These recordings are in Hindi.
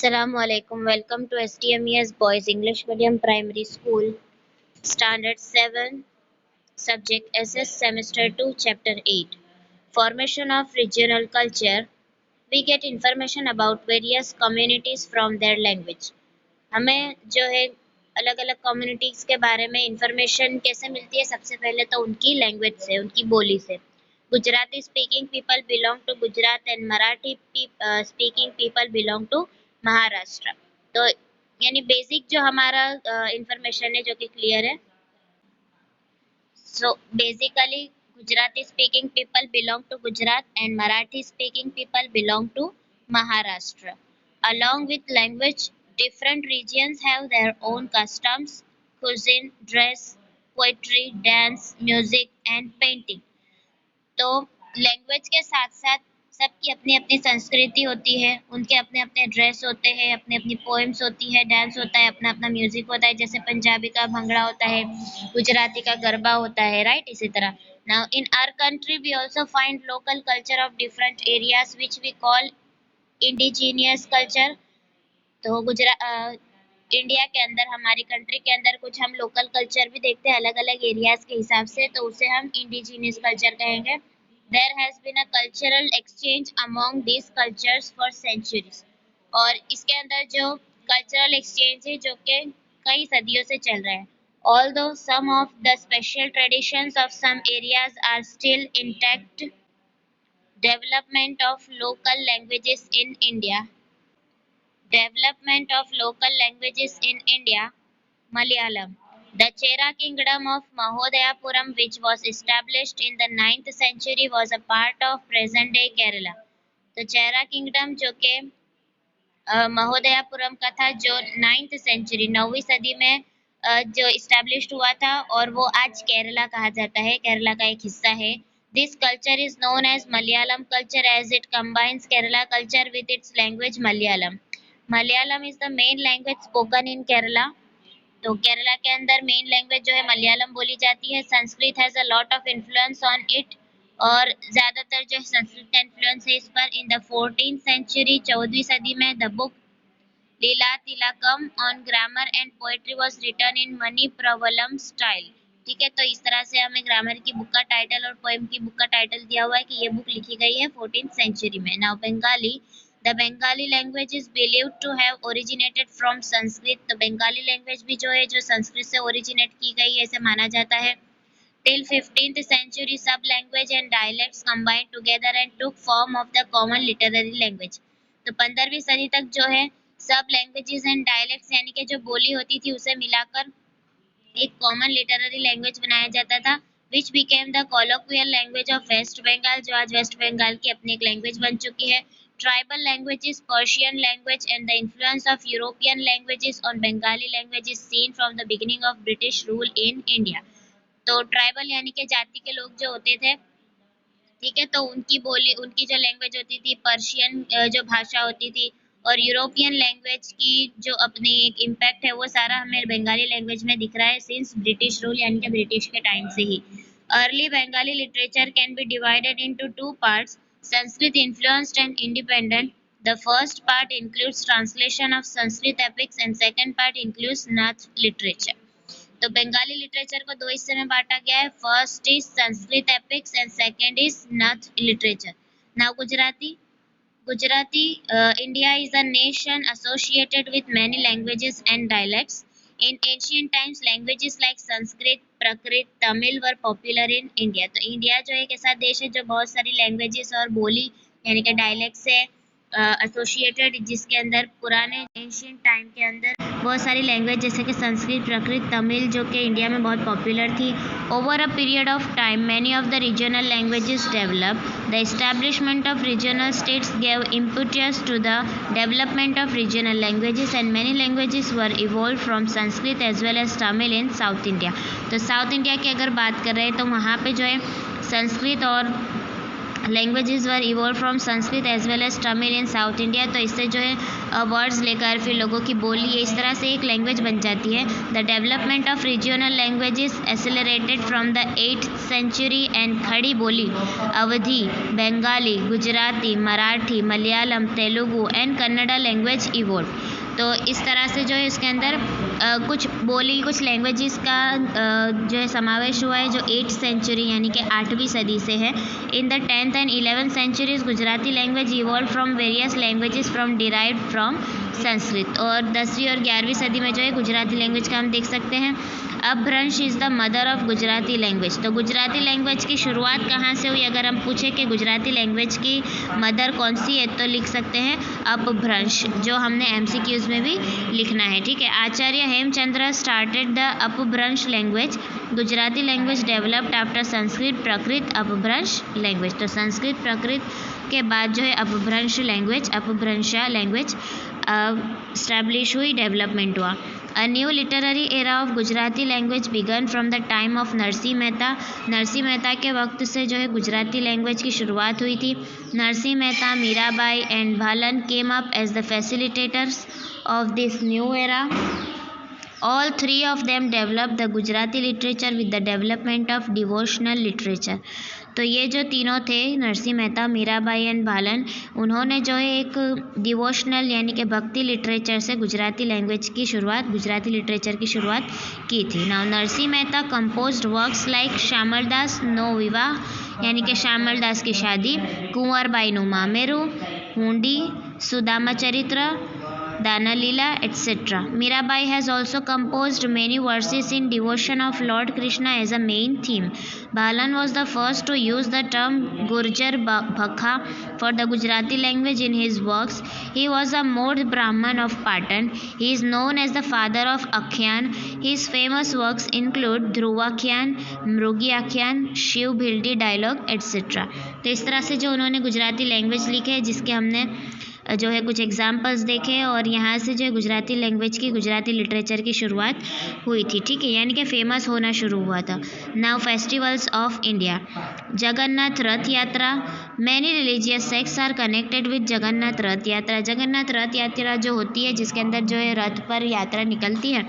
Assalamualaikum. Welcome to STMES Boys English Medium Primary School, Standard 7, Subject SS Semester 2, Chapter 8. Formation of Regional Culture. We get information about various communities from their language. हमें जो है अलग अलग कम्युनिटीज़ के बारे में इंफॉर्मेशन कैसे मिलती है? सबसे पहले तो उनकी लैंग्वेज से, उनकी बोली से। Gujarati speaking people belong to Gujarat and Marathi speaking people belong to Maharashtra. तो यानी बेसिक जो हमारा इंफॉर्मेशन है जो कि क्लियर है। So basically Gujarati speaking people belong to Gujarat and Marathi speaking people belong to Maharashtra. Along with language, different regions have their own customs, cuisine, dress, poetry, dance, music and painting. तो लैंग्वेज के साथ साथ सबकी अपनी अपनी संस्कृति होती है, उनके अपने अपने ड्रेस होते हैं, अपनी अपनी पोएम्स होती है, डांस होता है, अपना अपना म्यूजिक होता है, जैसे पंजाबी का भंगड़ा होता है, गुजराती का गरबा होता है, राइट? इसी तरह now in our country we also find local culture of different areas which we call indigenous culture. तो इंडिया के अंदर, हमारी कंट्री के अंदर कुछ हम लोकल कल्चर भी देखते हैं अलग अलग एरियाज के हिसाब से, तो उसे हम इंडिजीनियस कल्चर कहेंगे। There has been a cultural exchange among these cultures for centuries. और इसके अंदर जो cultural exchange है जो कि कई सदियों से चल रहा है। Although some of the special traditions of some areas are still intact, development of local languages in India. Development of local languages in India. Malayalam. The Chera kingdom of Mahodayapuram, which was established in the 9th century, was a part of present-day Kerala. तो चेरा किंगडम जो कि महोदयापुरम का था, जो 9th सेंचुरी 9वीं सदी में जो इस्टेब्लिश्ड हुआ था, और वो आज केरला कहा जाता है, केरला का एक हिस्सा है। This culture is known as Malayalam culture as it combines Kerala culture with its language Malayalam. Malayalam is the main language spoken in Kerala. तो केरला के अंदर मेन लैंग्वेज जो है मलयालम बोली जाती है। Sanskrit has a lot of influence on it, और ज़्यादातर जो संस्कृत का इन्फ्लुएंस है इस पर। इन द 14th सेंचुरी 14वीं सदी में the book Lilatilakam on grammar and poetry was written in Manipravalam style. ठीक है, तो इस तरह से हमें ग्रामर की बुक का टाइटल और पोएम की बुक का टाइटल दिया हुआ है कि ये बुक लिखी गई है 14th सेंचुरी में। Now Bengali. The Bengali language is believed to have originated from Sanskrit. तो बंगाली लैंग्वेज भी जो है जो संस्कृत से ओरिजिनेट की गई है ऐसे माना जाता है। Till 15th century, सब language and dialects combined together and took form of the common literary language. तो 15वीं सदी तक जो है सब लैंग्वेजेस एंड डायलेक्ट्स यानी कि जो बोली होती थी उसे मिलाकर एक कॉमन लिटरेरी लैंग्वेज बनाया जाता था, which became the colloquial language of West Bengal, जो आज वेस्ट बंगाल की अपनी एक लैंग्वेज बन चुकी है। Tribal languages, Persian language and the influence of European languages on Bengali language is seen from the beginning of British rule in India. तो ट्राइबल यानी कि जाति के लोग जो होते थे, ठीक है, तो उनकी बोली, उनकी जो लैंग्वेज होती थी, पर्शियन जो भाषा होती थी, और यूरोपियन लैंग्वेज की जो अपनी एक इम्पैक्ट है वो सारा हमें बंगाली लैंग्वेज में दिख रहा है सिंस ब्रिटिश रूल यानी कि ब्रिटिश के टाइम से ही। Early Bengali literature can be divided into 2 parts. Sanskrit influenced and independent. The first part includes translation of Sanskrit epics and second part includes Nath literature. तो बंगाली लिटरेचर को 2 हिस्से में बांटा गया है। First is Sanskrit epics and second is Nath literature. Now Gujarati. Gujarati India is a nation associated with many languages and dialects. In ancient times, languages like Sanskrit, Prakrit, Tamil were popular in India. तो इंडिया जो एक ऐसा देश है जो बहुत सारी लैंग्वेजेस और बोली यानी कि डायलेक्ट से एसोसिएटेड, जिसके अंदर पुराने एंशियंट टाइम के अंदर बहुत सारी लैंग्वेज जैसे कि संस्कृत, प्राकृत, तमिल जो कि इंडिया में बहुत पॉपुलर थी। Over a period of time many of the regional languages develop. The establishment of regional states gave impetus to the development of regional languages and many languages were evolve from Sanskrit as well as Tamil in south India. तो साउथ इंडिया की अगर बात कर रहे हैं तो वहाँ पे जो है संस्कृत और languages were evolve from Sanskrit as well as Tamil in south India. तो इससे जो है वर्ड्स लेकर फिर लोगों की बोली है, इस तरह से एक लैंग्वेज बन जाती है। The development of regional languages accelerated from the 8th century and Khari Boli, Awadhi, Bengali, Gujarati, Marathi, Malayalam, Telugu and Kannada language evolve. तो इस तरह से जो है इसके अंदर कुछ बोली, कुछ लैंग्वेजेस का जो है समावेश हुआ है, जो 8th century यानी कि 8वीं सदी से है। In the 10th and 11th centuries Gujarati language evolve from various languages from derived from Sanskrit. और 10वीं और 11वीं सदी में जो है गुजराती लैंग्वेज का हम देख सकते हैं। अपभ्रंश is the mother of Gujarati language. तो गुजराती लैंग्वेज की शुरुआत कहाँ से हुई? अगर हम पूछे कि गुजराती लैंग्वेज की मदर कौन सी है, तो लिख सकते हैं अपभ्रंश, जो हमने MCQs में भी लिखना है, ठीक है। आचार्य हेमचंद्र स्टार्टेड द अपभ्रंश language. Gujarati language developed after Sanskrit प्रकृत अपभ्रंश लैंग्वेज। तो संस्कृत प्रकृत के बाद जो है अपभ्रंश लैंग्वेज स्टैब्लिश हुई, डेवलपमेंट हुआ। A new literary era of Gujarati language began from the time of Narsinh Mehta. Narsinh Mehta के वक्त से जो है गुजराती लैंग्वेज की शुरुआत हुई थी। Narsinh Mehta, Mirabai and Bhalan came up as the facilitators of this new era. All three of them developed the Gujarati literature with the development of devotional literature. तो ये जो तीनों थे, नरसिंह मेहता, मीराबाई एंड भालन, उन्होंने जो है एक डिवोशनल यानी कि भक्ति लिटरेचर से गुजराती लिटरेचर की शुरुआत की थी। Now Narsinh Mehta composed works like Shamal Das no Vivah यानी कि श्यामल दास की शादी, कुंवर बाई नु मामेरू, हुंडी, सुदामा चरित्र, Danalila, etc. Mirabai has also composed many verses in devotion of Lord Krishna as a main theme. Balan was the first to use the term Gurjar Bhakha for the Gujarati language in his works. He was a Mod Brahman of Patan. He is known as the father of Akhyan. His famous works include Dhruvakhyan, Mrugyakhyan, Shiv Bhildi dialogue, etc. तो इस तरह से जो उन्होंने गुजराती लैंग्वेज लिखे है, जिसके हमने जो है कुछ एग्जाम्पल्स देखे, और यहाँ से जो है गुजराती लैंग्वेज की, गुजराती लिटरेचर की शुरुआत हुई थी, ठीक है, यानी कि फेमस होना शुरू हुआ था। Now festivals of India. Jagannath Rath Yatra. Many religious sects are connected with Jagannath Rath Yatra. Jagannath Rath यात्रा जो होती है, जिसके अंदर जो है रथ पर यात्रा निकलती है,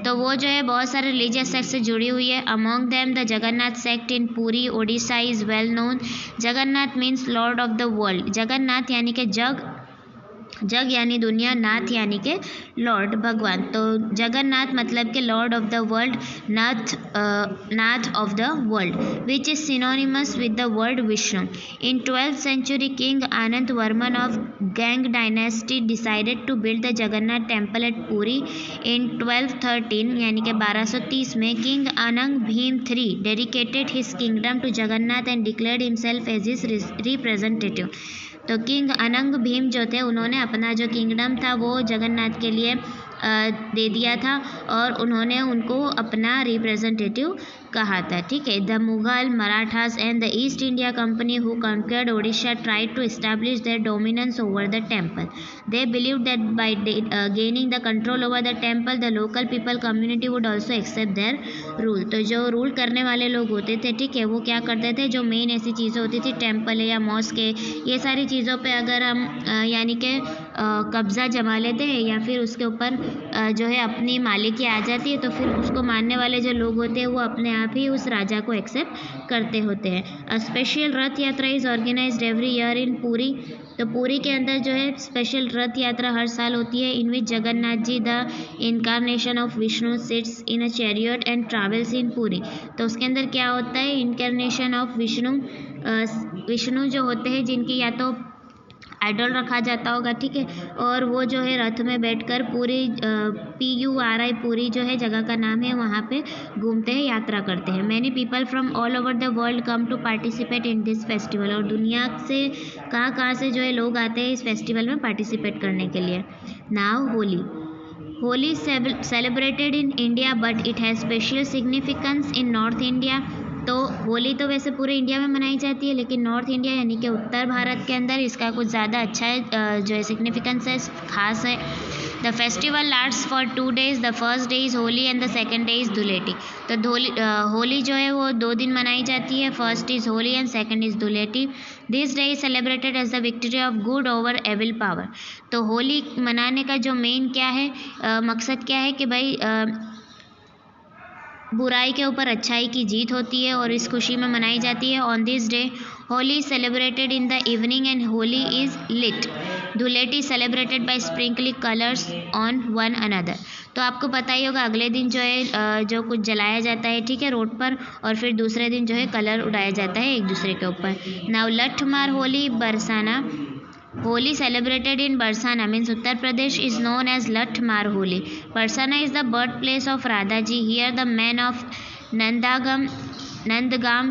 तो वो जो है बहुत सारे रिलीजियस सेक्ट से जुड़ी हुई है। Among them the Jagannath sect in Puri Odisha is well known. Jagannath means Lord of the world. Jagannath यानी कि जग यानी दुनिया, नाथ यानी के लॉर्ड, भगवान। तो जगन्नाथ मतलब के lord of the world, nath of the world, which is synonymous with the word Vishnu. In 12th century king Anand Varman of Ganga dynasty decided to build the Jagannath temple at Puri. In 1213 यानी कि 1230 में king Anang Bhim III dedicated his kingdom to Jagannath and declared himself as his representative. तो किंग अनंग भीम जो थे, उन्होंने अपना जो किंगडम था वो जगन्नाथ के लिए दे दिया था, और उन्होंने उनको अपना रिप्रेजेंटेटिव कहा था, ठीक है। The Mughal, Marathas and the East India Company who conquered Odisha tried to establish their dominance over the temple. They believe that by gaining the control over the temple the local people community would also accept their rule. तो जो रूल करने वाले लोग होते थे, ठीक है, वो क्या करते थे, जो मेन ऐसी चीज़ें होती थी, टेम्पल है या मॉस्क है, ये सारी चीज़ों पे अगर हम यानी कि कब्ज़ा जमा लेते हैं या फिर उसके ऊपर जो है अपनी मालिकी आ जाती है, तो फिर उसको मानने वाले जो लोग होते हैं वो अपने आप ही उस राजा को एक्सेप्ट करते होते हैं। अ special Rath Yatra is organised every year in Puri. तो पुरी के अंदर जो है स्पेशल रथ यात्रा हर साल होती है, in which Jagannath ji the incarnation of Vishnu sits in a chariot and travels in Puri. तो उसके अंदर क्या होता है, इनकारनेशन ऑफ विष्णु जो होते हैं, जिनकी या तो आइडल रखा जाता होगा, ठीक है, और वो जो है रथ में बैठकर पूरी PURI पूरी जो है जगह का नाम है, वहाँ पे घूमते हैं, यात्रा करते हैं। Many people from all over the world come to participate in this festival. और दुनिया से कहाँ से जो है लोग आते हैं इस फेस्टिवल में पार्टिसिपेट करने के लिए। Now Holi is celebrated in India but it has special significance in North India। तो होली तो वैसे पूरे इंडिया में मनाई जाती है, लेकिन नॉर्थ इंडिया यानी कि उत्तर भारत के अंदर इसका कुछ ज़्यादा अच्छा है, जो है सिग्निफिकेंस है, खास है। The festival lasts for 2 days। The first day is Holi and the second day is Dhuleti. तो होली जो है वो 2 दिन मनाई जाती है। First is Holi and second is Dhuleti. This day is celebrated as the victory of good over evil power. तो होली मनाने का जो मेन क्या है, मकसद क्या है कि भाई बुराई के ऊपर अच्छाई की जीत होती है और इस खुशी में मनाई जाती है। On this day Holi is celebrated in the evening and Holi is lit. Dhuleti celebrated by sprinkling colours on one another. तो आपको पता ही होगा अगले दिन जो है जो कुछ जलाया जाता है, ठीक है, रोड पर, और फिर दूसरे दिन जो है कलर उड़ाया जाता है एक दूसरे के ऊपर। Now Lathmar Holi Barsana. Holi celebrated in Barsana means Uttar Pradesh is known as Latmar Holi. Barsana is the birthplace of Radhaji. Here the men of Nandgam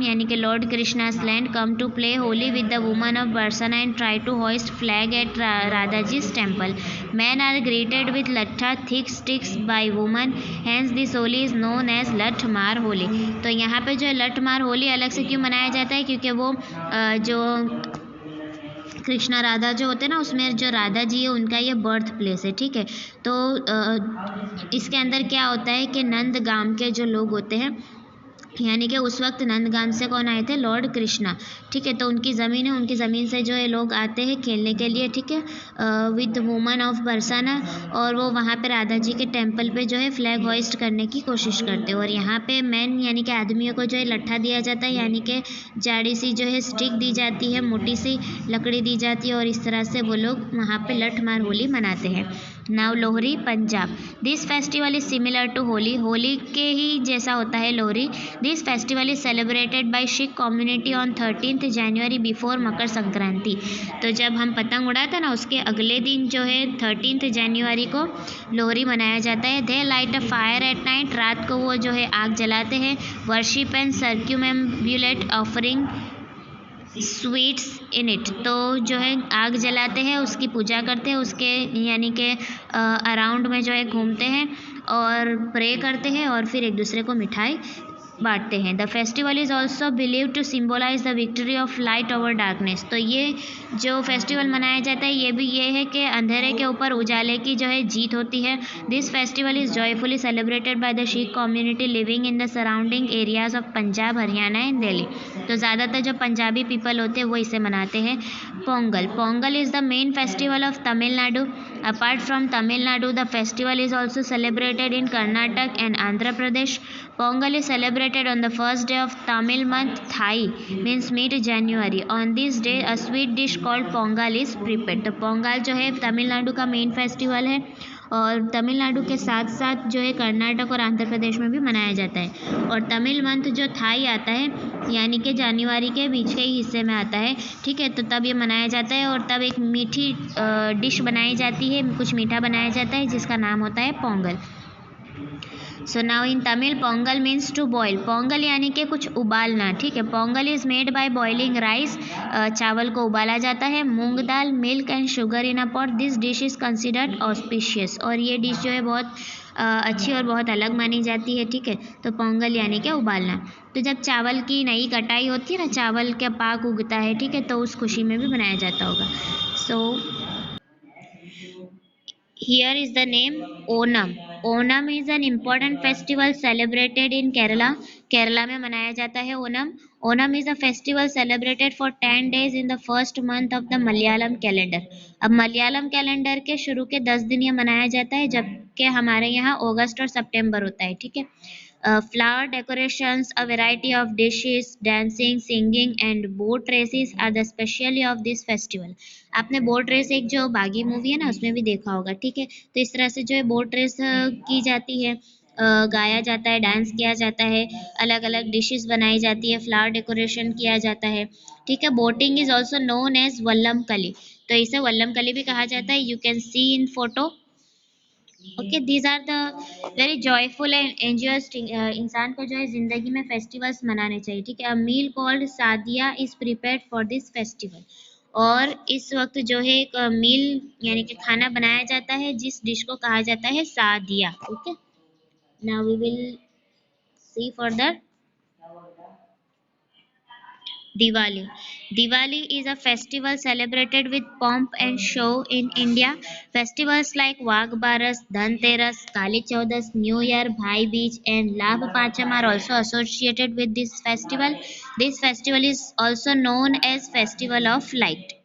यानी कि Lord Krishna's land come to play Holi with the women of Barsana and try to hoist flag at Radhaji's temple. Men are greeted with latha thick sticks by women, hence this Holi is known as Latmar Holi. तो यहाँ पे जो है लठमार होली अलग से क्यों मनाया जाता है, क्योंकि वो जो कृष्णा राधा जो होते हैं ना, उसमें जो राधा जी है उनका ये बर्थ प्लेस है, ठीक है। तो इसके अंदर क्या होता है कि नंदगाम के जो लोग होते हैं, यानी कि उस वक्त नंदगाम से कौन आए थे, लॉर्ड कृष्णा, ठीक है। तो उनकी ज़मीन है, उनकी ज़मीन से जो है लोग आते हैं खेलने के लिए, ठीक है, विद वुमन ऑफ बरसाना, और वो वहाँ पे राधा जी के टेम्पल पे जो है फ्लैग होइस्ट करने की कोशिश करते हैं। और यहाँ पे मैन यानी कि आदमियों को जो है लट्ठा दिया जाता है, यानी कि जाड़ी सी जो है स्टिक दी जाती है, मोटी सी लकड़ी दी जाती है, और इस तरह से वो लोग वहाँ पे लठ मार होली मनाते हैं। Now Lohri Punjab. This festival is similar to Holi. Holi के ही जैसा होता है Lohri. This festival is celebrated by Sikh community on 13th January before Makar Sankranti. तो जब हम पतंग उड़ाते हैं ना, उसके अगले दिन जो है 13th January को लोहरी मनाया जाता है। They light a fire at night. रात को वो जो है आग जलाते हैं। Worship and circumambulate offering sweets in it. तो जो है आग जलाते हैं, उसकी पूजा करते हैं, उसके यानी कि अराउंड में जो है घूमते हैं और प्रे करते हैं, और फिर एक दूसरे को मिठाई बांटते हैं। The festival is also believe to symbolise the victory of light over darkness. तो ये जो फेस्टिवल मनाया जाता है ये भी ये है कि अंधेरे के ऊपर उजाले की जो है जीत होती है। This festival is joyfully celebrated by the Sikh community living in the surrounding areas of Punjab, Haryana and Delhi. तो ज़्यादातर जो पंजाबी पीपल होते हैं वो इसे मनाते हैं। Pongal. Pongal is the main festival of Tamil Nadu. Apart from Tamil Nadu the festival is also celebrated in Karnataka and Andhra Pradesh. Pongal is celebrated on the first day of Tamil month Thai means mid-January. On this day a sweet dish called Pongal is prepared. तो पोंगल जो है तमिलनाडु का मेन फेस्टिवल है, और तमिलनाडु के साथ साथ जो है कर्नाटक और आंध्र प्रदेश में भी मनाया जाता है। और तमिल मंथ जो थाई आता है यानी कि जनवरी के बीच के ही हिस्से में आता है, ठीक है। तो तब ये मनाया जाता है, और तब एक मीठी डिश बनाई जाती है, कुछ मीठा बनाया जाता है जिसका नाम होता है Pongal. So now in Tamil Pongal means to boil. Pongal यानी कि कुछ उबालना, ठीक है। Pongal is made by boiling rice. चावल को उबाला जाता है, मूंग दाल, milk and sugar in a pot. This dish is considered auspicious. और ये डिश जो है बहुत अच्छी और बहुत अलग मानी जाती है, ठीक है। तो पोंगल यानी कि उबालना। तो जब चावल की नई कटाई होती है ना, चावल का पाक उगता है, ठीक है, तो उस खुशी में भी बनाया जाता होगा। सो here is the name Onam. Onam is an important festival celebrated in Kerala. Kerala में मनाया जाता है Onam. Onam is a festival celebrated for 10 days in the first month of the Malayalam calendar. अब मलयालम कैलेंडर के शुरू के 10 दिन ये मनाया जाता है, जबकि हमारे यहाँ अगस्त और सितंबर होता है, ठीक है। Flower decorations, a variety of dishes, dancing, singing and boat races are the specialty of this festival. आपने बोट रेस एक जो बागी मूवी है ना उसमें भी देखा होगा, ठीक है। तो इस तरह से जो है बोट रेस की जाती है, गाया जाता है, डांस किया जाता है, अलग अलग डिशेस बनाई जाती है, फ्लावर डेकोरेशन किया जाता है, ठीक है। Boating is also known as Vallam Kali. तो इसे वल्लम कली भी कहा जाता है। You can see in photo. Okay, these are the very joyful and enjoys thing. इंसान को जो है ज़िंदगी में फेस्टिवल्स मनाने चाहिए, ठीक है। A meal called Sadya is prepared for this festival. और इस वक्त जो है एक मील यानी कि खाना बनाया जाता है जिस डिश को कहा जाता है सादिया। Okay, now we will see further. Diwali. Diwali is a festival celebrated with pomp and show in India. Festivals like Wagh Baras, Dhanteras, Kali Chaudas, New Year, Bhai Beej, and Labh Pacham are also associated with this festival. This festival is also known as Festival of Light.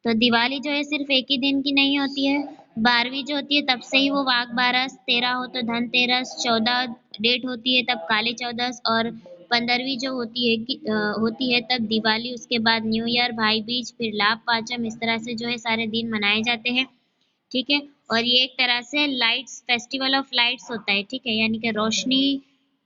तो दिवाली जो है सिर्फ एक ही दिन की नहीं होती है। 12वीं जो होती है तब से ही वो वाघ बारस, 13 हो तो धनतेरस, 14 डेट होती है तब काली चौदस, और 15वीं जो होती है होती है तब दिवाली, उसके बाद न्यू ईयर, भाई बीज, फिर लाभ पाचम, इस तरह से जो है सारे दिन मनाए जाते हैं। ठीक है। और ये एक तरह से लाइट्स, फेस्टिवल ऑफ लाइट्स होता है। ठीक है, यानी कि रोशनी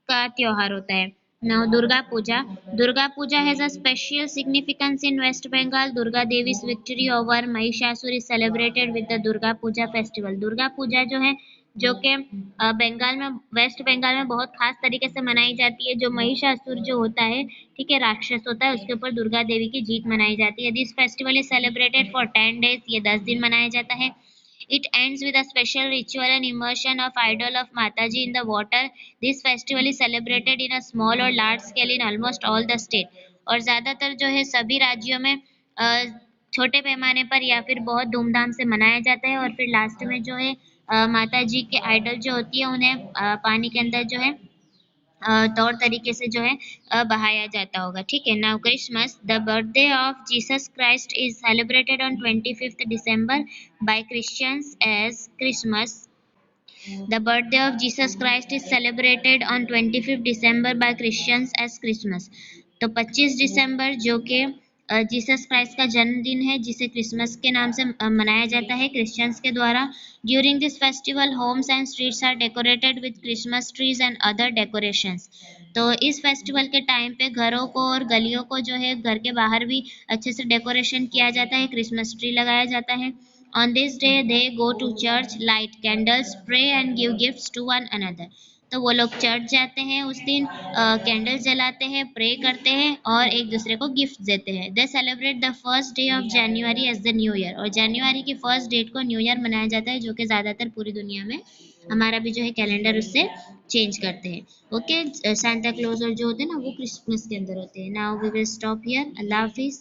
का त्योहार होता है। Now Durga Puja. Durga Puja has a special significance in West Bengal. Durga Devi's victory over Mahishasura is celebrated with the Durga Puja festival. Durga Puja जो है, जो कि बंगाल में, वेस्ट बंगाल में बहुत खास तरीके से मनाई जाती है। जो महिषासुर जो होता है, ठीक है, राक्षस होता है, उसके ऊपर दुर्गा देवी की जीत मनाई जाती है। This festival is celebrated for 10 days। ये 10 दिन मनाया जाता है। It ends with a special ritual and immersion of idol of Mataji in the water. This festival is celebrated in a small or large scale in almost all the state. और ज़्यादातर जो है सभी राज्यों में छोटे पैमाने पर या फिर बहुत धूमधाम से मनाया जाता है। और फिर लास्ट में जो है माता जी के आइडल जो होती है उन्हें पानी के अंदर जो है तौर तरीके से जो है बहाया जाता होगा। ठीक है। Now Christmas. The birthday of Jesus Christ is celebrated on 25th December by Christians as Christmas. The birthday of Jesus Christ is celebrated on 25th December by Christians as Christmas. तो 25 दिसंबर जो कि जीसस क्राइस्ट का जन्मदिन है, जिसे क्रिसमस के नाम से मनाया जाता है क्रिश्चियंस के द्वारा। During this festival homes and streets are decorated with Christmas trees and other decorations. तो इस फेस्टिवल के टाइम पे घरों को और गलियों को जो है, घर के बाहर भी अच्छे से डेकोरेशन किया जाता है, क्रिसमस ट्री लगाया जाता है। On this day they go to church, light candles, pray and give gifts to one another. तो वो लोग चर्च जाते हैं उस दिन, कैंडल्स जलाते हैं, प्रे करते हैं और एक दूसरे को गिफ्ट देते हैं। They celebrate the first day of January as the new year. और जनवरी की फर्स्ट डेट को न्यू ईयर मनाया जाता है, जो कि ज़्यादातर पूरी दुनिया में, हमारा भी जो है कैलेंडर उससे चेंज करते हैं। ओके। सांता क्लॉज और जो होते हैं ना, वो क्रिसमस के अंदर होते हैं। Now we will stop here. अल्लाह हाफिज़।